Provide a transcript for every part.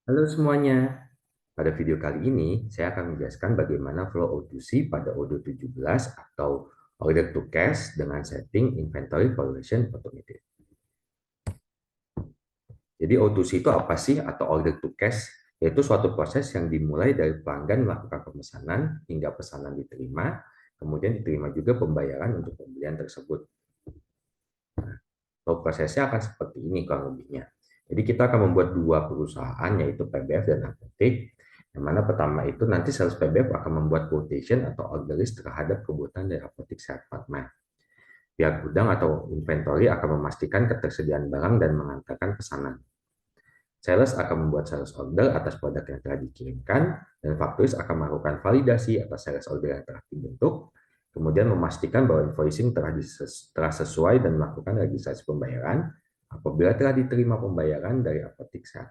Halo semuanya, pada video kali ini saya akan menjelaskan bagaimana flow O2C pada ODO17 atau Order to Cash dengan setting Inventory Valuation Automated. Jadi O2C itu apa sih atau Order to Cash? Yaitu suatu proses yang dimulai dari pelanggan melakukan pemesanan hingga pesanan diterima, kemudian diterima juga pembayaran untuk pembelian tersebut. Flow prosesnya akan seperti ini kurang lebihnya. Jadi kita akan membuat dua perusahaan yaitu PBF dan Apotek. Yang mana pertama itu nanti sales PBF akan membuat quotation atau order list terhadap kebutuhan dari Apotek Sehat Fatma. Pihak gudang atau inventory akan memastikan ketersediaan barang dan mengantarkan pesanan. Sales akan membuat sales order atas produk yang telah dikirimkan, dan fakturis akan melakukan validasi atas sales order yang telah dibentuk, kemudian memastikan bahwa invoicing telah sesuai dan melakukan registrasi pembayaran apabila telah diterima pembayaran dari Apotek Sehat.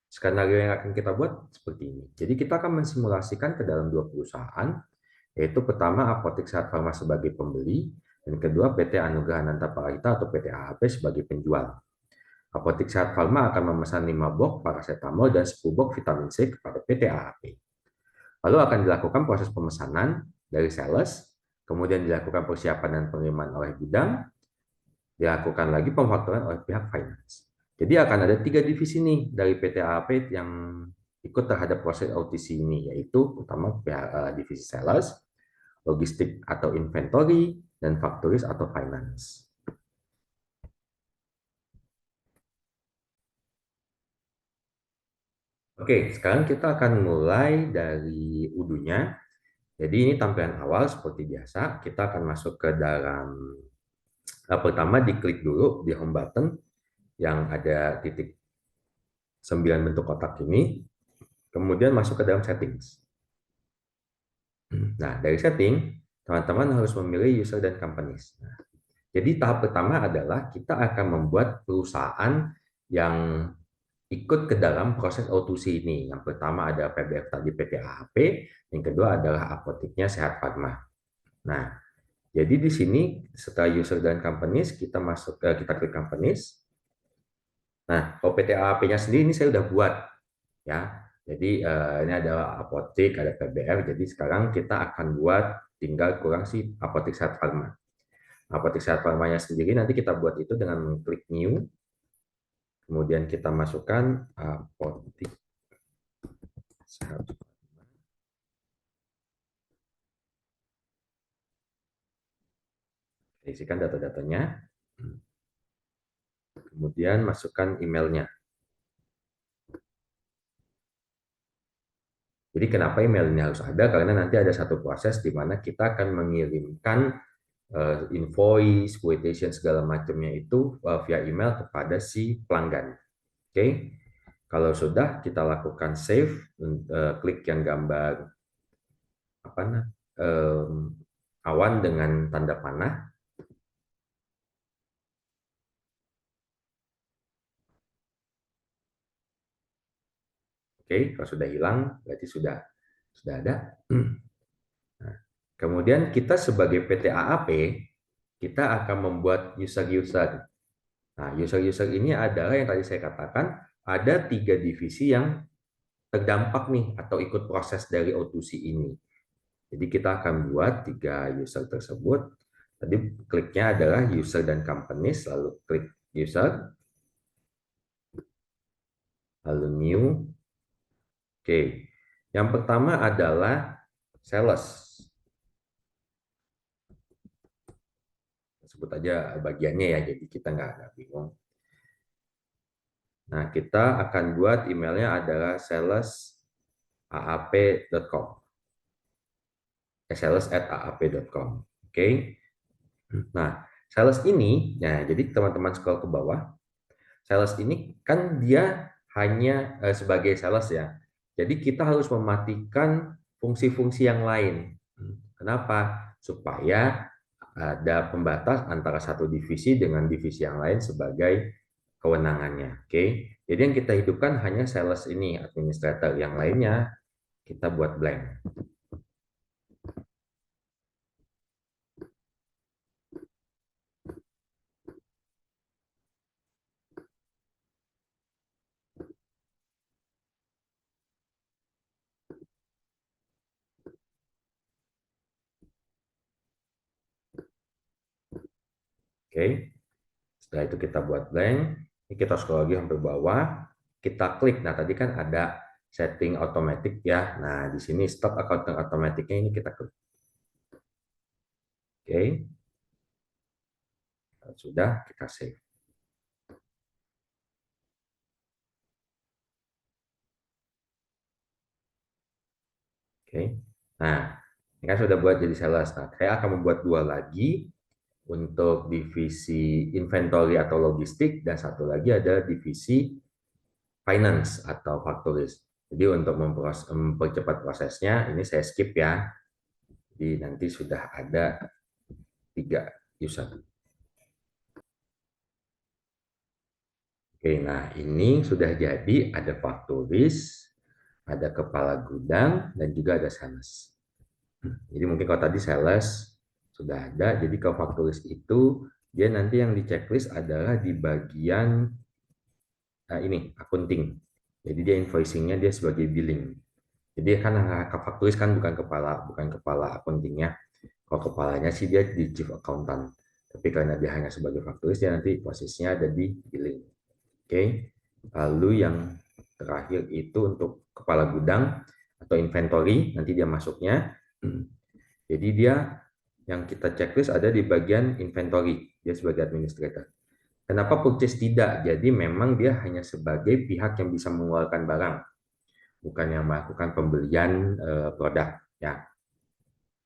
Skenario yang akan kita buat seperti ini. Jadi kita akan mensimulasikan ke dalam dua perusahaan, yaitu pertama Apotek Sehat Pharma sebagai pembeli, dan kedua PT Anugrah Ananta Parahita atau PT AAP sebagai penjual. Apotek Sehat Pharma akan memesan 5 box paracetamol dan 10 box vitamin C kepada PT AAP. Lalu akan dilakukan proses pemesanan dari sales, kemudian dilakukan persiapan dan pengiriman oleh gudang, dilakukan lagi pemfakturan oleh pihak finance. Jadi akan ada 3 divisi nih dari PT AAP yang ikut terhadap proses OTC ini, yaitu utama divisi sales, logistik atau inventory, dan fakturis atau finance. Oke, sekarang kita akan mulai dari udunya. Jadi ini tampilan awal seperti biasa. Kita akan masuk ke dalam, pertama diklik dulu di home button yang ada titik 9 bentuk kotak ini. Kemudian masuk ke dalam settings. Nah, dari setting, teman-teman harus memilih user dan companies. Nah, jadi tahap pertama adalah kita akan membuat perusahaan yang ikut ke dalam proses O2C ini. Yang pertama ada PBF tadi PT AHP, yang kedua adalah apoteknya Sehat Farma. Nah, jadi di sini setelah user dan companies kita klik companies. Nah, OPT AAP-nya sendiri ini saya udah buat ya. Jadi ini ada apotek, ada PBF. Jadi sekarang kita akan buat tinggal kurang sih apotek Sehat Farma. Apotek Sehat Farmanya sendiri nanti kita buat itu dengan klik new. Kemudian kita masukkan apotek Sehat. Isikan data-datanya. Kemudian masukkan emailnya. Jadi kenapa email ini harus ada? Karena nanti ada satu proses di mana kita akan mengirimkan invoice, quotation segala macamnya itu via email kepada si pelanggan. Oke, kalau sudah kita lakukan save, klik yang gambar apa nah, awan dengan tanda panah. Oke, kalau sudah hilang berarti sudah ada. Nah, kemudian kita sebagai PT AAP kita akan membuat user-user. Nah, user-user ini adalah yang tadi saya katakan ada 3 divisi yang terdampak nih atau ikut proses dari O2C ini. Jadi kita akan buat 3 user tersebut. Tadi kliknya adalah user dan companies, lalu klik user, lalu new. Oke, yang pertama adalah sales. Sebut aja bagiannya ya, jadi kita nggak bingung. Nah, kita akan buat emailnya adalah sales@aap.com. sales@aap.com. Oke. Nah, sales ini, nah jadi teman-teman scroll ke bawah. Sales ini kan dia hanya sebagai sales ya. Jadi kita harus mematikan fungsi-fungsi yang lain. Kenapa? Supaya ada pembatas antara satu divisi dengan divisi yang lain sebagai kewenangannya. Oke. Jadi yang kita hidupkan hanya sales ini, administrator. Yang lainnya kita buat blank. Oke, setelah itu kita buat blank. Ini kita scroll lagi sampai bawah. Kita klik. Nah, tadi kan ada setting otomatis ya. Nah, di sini stop accounting otomatiknya ini kita klik. Oke, sudah kita save. Oke, nah ini kan sudah buat jadi sales. Nah, saya akan membuat dua lagi untuk divisi inventory atau logistik dan satu lagi ada divisi finance atau factories. Jadi untuk mempercepat prosesnya, ini saya skip ya. Jadi nanti sudah ada 3 user. Oke, nah ini sudah jadi ada factories, ada kepala gudang, dan juga ada sales. Jadi mungkin kalau tadi sales sudah ada, jadi kalau factories itu dia nanti yang di checklist adalah di bagian ini accounting. Jadi dia invoicingnya dia sebagai billing. Jadi kan fakturis kan bukan kepala accountingnya. Kalau kepalanya sih dia di chief accountant. Tapi karena dia hanya sebagai fakturis dia nanti posisinya ada di billing. Oke. Lalu yang terakhir itu untuk kepala gudang atau inventory nanti dia masuknya. Jadi dia yang kita checklist ada di bagian inventory. Dia sebagai administrator. Kenapa purchase tidak? Jadi memang dia hanya sebagai pihak yang bisa mengeluarkan barang, bukan yang melakukan pembelian produk. Ya,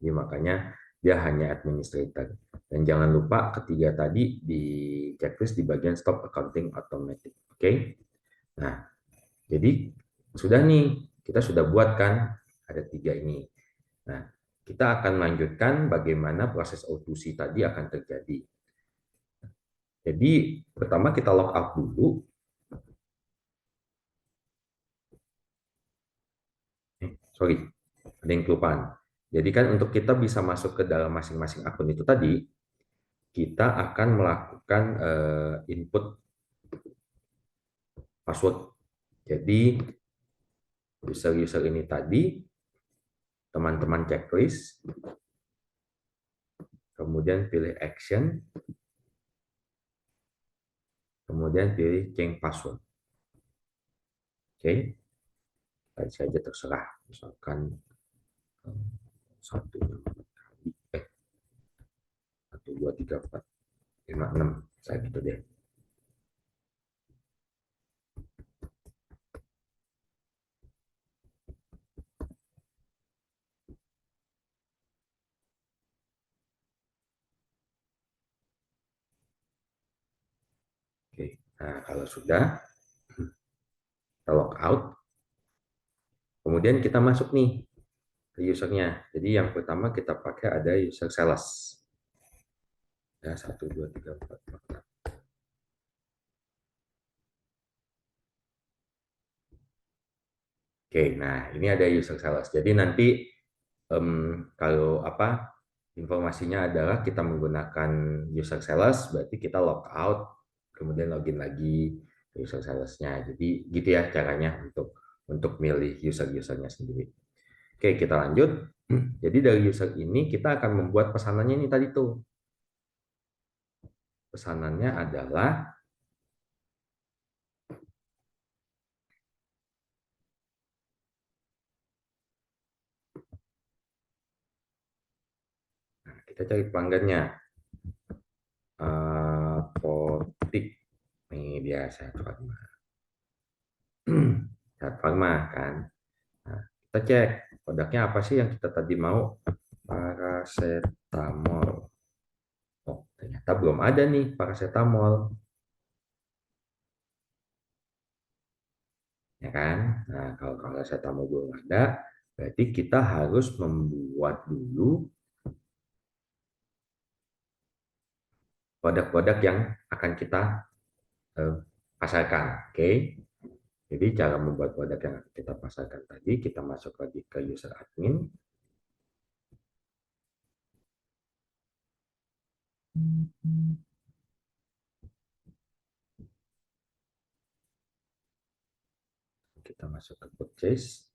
jadi makanya dia hanya administrator. Dan jangan lupa ketiga tadi di checklist di bagian stop accounting automatic. Oke, nah jadi sudah nih kita sudah buat kan ada 3 ini. Nah kita akan lanjutkan bagaimana proses O2C tadi akan terjadi. Jadi pertama kita log out dulu. Sorry, ada yang kelupaan. Jadi kan untuk kita bisa masuk ke dalam masing-masing akun itu tadi, kita akan melakukan input password. Jadi user-user ini tadi, teman-teman checklist, kemudian pilih action, kemudian pilih change password. Oke, tadi saja terserah. Misalkan satu kali, 1, 2, 3, 4, 5, 6, saya gitu deh. Oke, nah kalau sudah, kita log out, kemudian kita masuk nih ke usernya. Jadi yang pertama kita pakai ada user sales. Ya, 1, 2, 3, 4, 5. Oke, nah ini ada user sales. Jadi nanti kalau apa informasinya adalah kita menggunakan user sales, berarti kita log out, kemudian login lagi ke user salesnya. Jadi gitu ya caranya untuk milih user-usernya sendiri. Oke, kita lanjut. Jadi dari user ini kita akan membuat pesanannya ini tadi tuh. Pesanannya adalah kita cari pelanggannya. Apotik. Ini dia Sehat Farma. Sehat Farma kan. Nah, kita cek produknya apa sih yang kita tadi mau. Paracetamol. Oh, ternyata belum ada nih paracetamol. Ya kan? Nah, kalau paracetamol belum ada, berarti kita harus membuat dulu produk-produk yang akan kita pasarkan. Oke. Okay? Jadi cara membuat produk yang kita pasarkan tadi, kita masuk lagi ke user admin. Kita masuk ke purchase,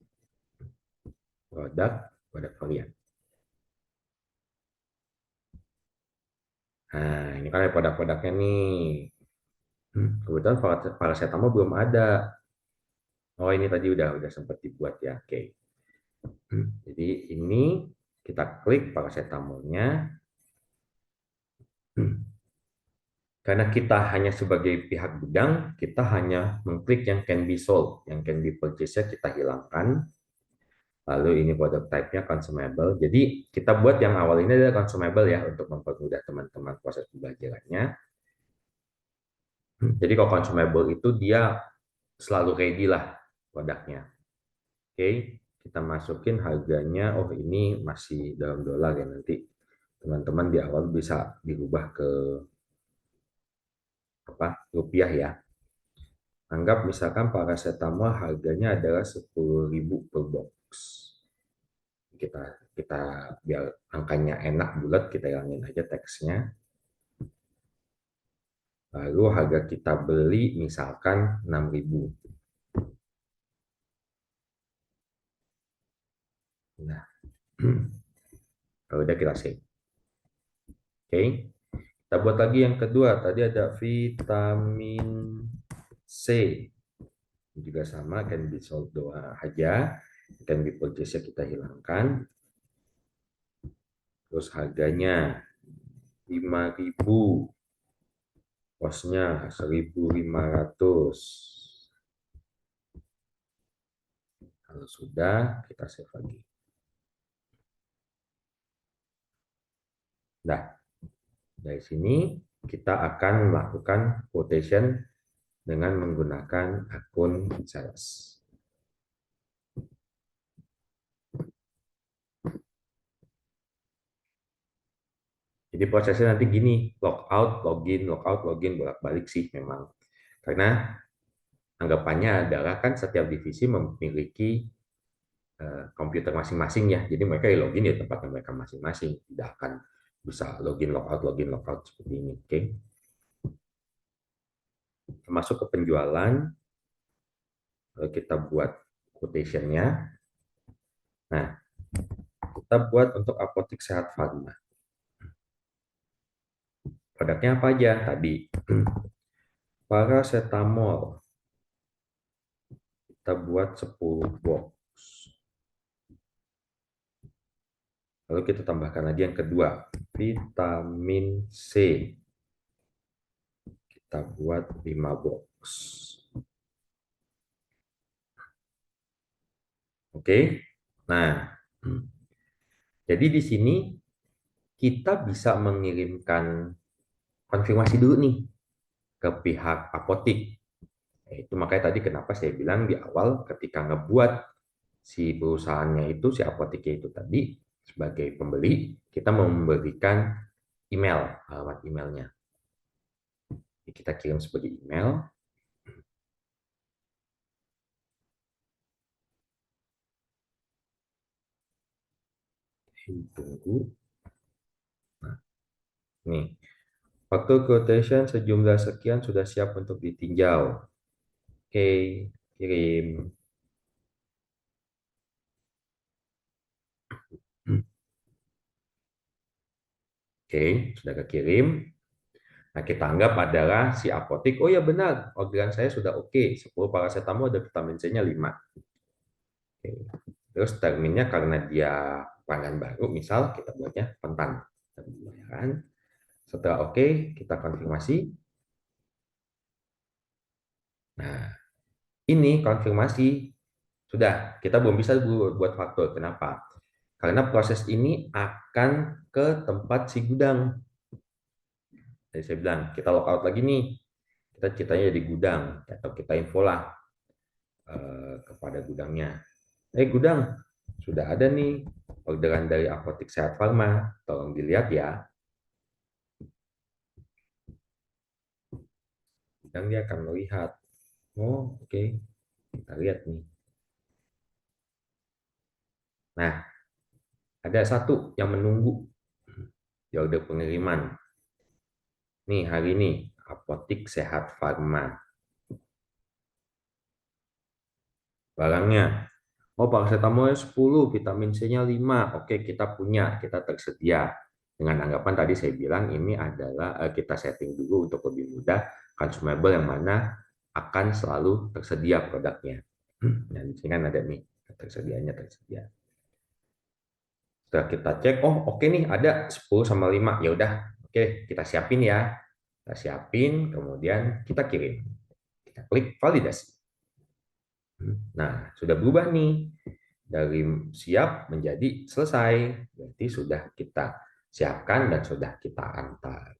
produk varian. Nah, ini kan ada produk-produknya nih. Kebetulan paracetamol belum ada. Oh, ini tadi udah sempat dibuat ya. Oke. Jadi ini kita klik paracetamolnya. Karena kita hanya sebagai pihak gudang, kita hanya mengklik yang can be sold, yang can be purchased kita hilangkan. Lalu ini product type-nya consumable. Jadi kita buat yang awal ini adalah consumable ya untuk mempermudah teman-teman proses pembelajarannya. Jadi kalau consumable itu dia selalu ready lah produknya. Oke, kita masukin harganya. Oh, ini masih dalam dolar ya, nanti teman-teman di awal bisa dirubah ke apa rupiah ya. Anggap misalkan paracetamol harganya adalah 10.000 per box. Kita kita biar angkanya enak bulat, kita hilangin aja teksnya. Lalu harga kita beli misalkan 6.000. Nah, kalau udah kita save. Oke. Kita buat lagi yang kedua. Tadi ada vitamin C. Juga sama, can be sold doang aja. Can be purchase kita hilangkan. Terus harganya 5.000. Kosnya 1.500. Kalau sudah, kita save lagi. Nah, dari sini kita akan melakukan quotation dengan menggunakan akun sales. Jadi prosesnya nanti gini, logout, login, bolak-balik sih memang. Karena anggapannya adalah kan setiap divisi memiliki komputer masing-masing ya. Jadi mereka login ya tempatnya mereka masing-masing. Tidak akan bisa login, logout seperti ini. Oke. Masuk ke penjualan, lalu kita buat quotation-nya. Nah, kita buat untuk apotek sehat Farma. Produknya apa aja tadi? Paracetamol. Kita buat 10 box. Lalu kita tambahkan lagi yang kedua, vitamin C. Kita buat 5 box. Oke. Nah, jadi di sini kita bisa mengirimkan konfirmasi dulu nih ke pihak apotik. Itu makanya tadi kenapa saya bilang di awal ketika ngebuat si perusahaannya itu, si apoteknya itu tadi sebagai pembeli, kita memberikan email, alamat emailnya. Kita kirim sebagai email. Tunggu. Nah, nih. Waktu quotation sejumlah sekian sudah siap untuk ditinjau. Oke, kirim. Oke, sudah kekirim. Nah, kita anggap adalah si apotik, oh ya benar, orderan saya sudah oke, 10 paracetamol ada vitamin C-nya 5. Oke. Terus terminnya karena dia pelanggan baru, misal kita buatnya pentan. Pembayaran. Setelah oke, kita konfirmasi. Nah, ini konfirmasi sudah, kita belum bisa buat faktur. Kenapa? Karena proses ini akan ke tempat si gudang. Jadi saya bilang, kita lockout lagi nih. Kita ceritanya di gudang, atau kita info lah kepada gudangnya. Gudang, sudah ada nih orderan dari Apotek Sehat Farma. Tolong dilihat ya. Gudang dia akan melihat. Oh, oke. Kita lihat nih. Nah, ada satu yang menunggu di order pengiriman. Nih, hari ini Apotek Sehat Farma. Barangnya, oh paracetamolnya 10, vitamin C-nya 5. Oke, kita punya, kita tersedia. Dengan anggapan tadi saya bilang ini adalah kita setting dulu untuk lebih mudah consumable yang mana akan selalu tersedia produknya. Dan di sini kan ada nih tersedianya tersedia. Setelah kita cek, oh oke nih ada 10 sama 5. Ya udah, oke kita siapin ya. Kita siapin, kemudian kita kirim. Kita klik validasi. Nah, sudah berubah nih dari siap menjadi selesai. Berarti sudah kita siapkan dan sudah kita antar.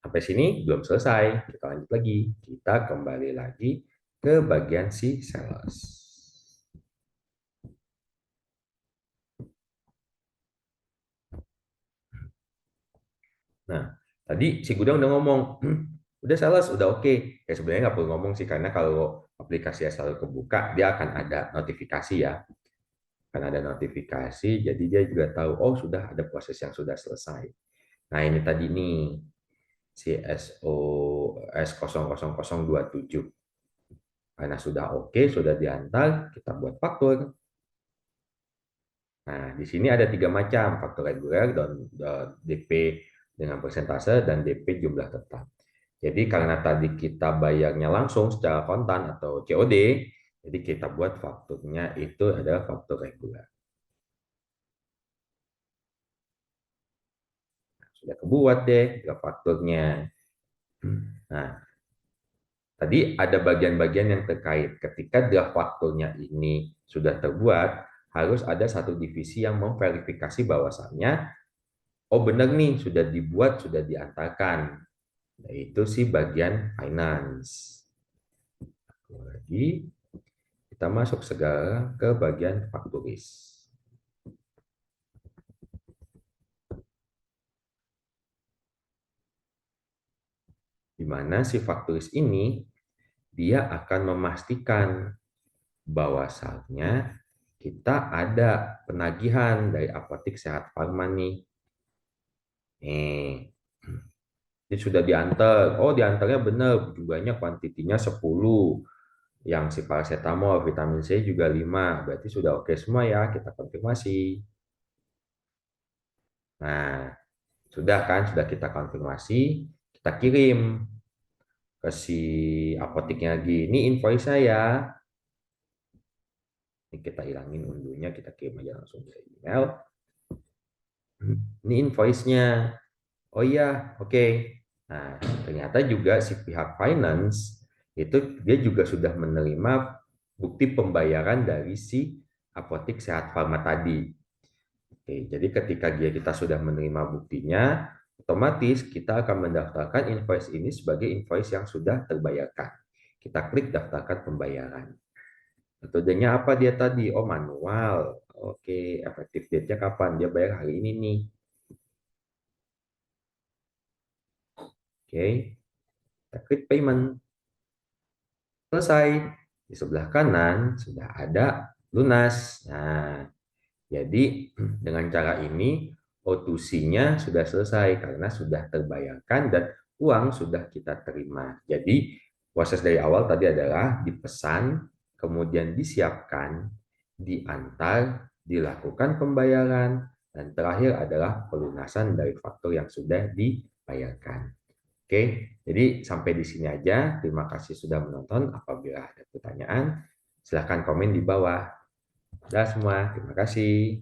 Sampai sini belum selesai. Kita lanjut lagi. Kita kembali lagi ke bagian si sales. Nah, tadi si Gudang udah ngomong, udah sales, udah oke. Ya sebenarnya nggak perlu ngomong sih, karena kalau aplikasi selalu kebuka, dia akan ada notifikasi ya. Akan ada notifikasi, jadi dia juga tahu, oh sudah ada proses yang sudah selesai. Nah ini tadi nih, si SOS00027. Karena sudah oke, sudah diantar, kita buat faktur. Nah, di sini ada 3 macam, faktur reguler, dan DP dengan persentase, dan DP jumlah tetap. Jadi karena tadi kita bayarnya langsung secara kontan atau COD, jadi kita buat fakturnya itu adalah faktur reguler. Sudah kebuat deh fakturnya. Nah, tadi ada bagian-bagian yang terkait. Ketika draft fakturnya ini sudah terbuat, harus ada satu divisi yang memverifikasi bahwasannya, oh benar nih, sudah dibuat, sudah diantarkan. Yaitu si bagian finance. Lagi, kita masuk segera ke bagian fakturis. Di mana si fakturis ini, dia akan memastikan bahwasannya kita ada penagihan dari Apotik Sehat Farma nih. Ini sudah diantar. Oh, diantarnya benar, jumlahnya kuantitinya 10. Yang si paracetamol, vitamin C juga 5. Berarti sudah oke semua ya, kita konfirmasi. Nah, sudah kan, sudah kita konfirmasi, kita kirim ke si apoteknya lagi. Ini invoice saya. Ini kita hilangin unduhnya, kita kirim aja langsung ke email. Ini invoice-nya. Oh iya, oke. Nah, ternyata juga si pihak finance itu dia juga sudah menerima bukti pembayaran dari si apotek sehat farma tadi. Oke, jadi ketika kita sudah menerima buktinya, otomatis kita akan mendaftarkan invoice ini sebagai invoice yang sudah terbayarkan. Kita klik daftarkan pembayaran. Metodenya apa dia tadi? Oh, manual. Oke, efektif date-nya kapan? Dia bayar hari ini nih. Oke, kita klik payment. Selesai. Di sebelah kanan sudah ada lunas. Nah, jadi dengan cara ini O2C-nya sudah selesai karena sudah terbayarkan dan uang sudah kita terima. Jadi proses dari awal tadi adalah dipesan, kemudian disiapkan, diantar, dilakukan pembayaran, dan terakhir adalah pelunasan dari faktur yang sudah dibayarkan. Oke, jadi sampai di sini aja. Terima kasih sudah menonton. Apabila ada pertanyaan, silahkan komen di bawah. Dah semua, terima kasih.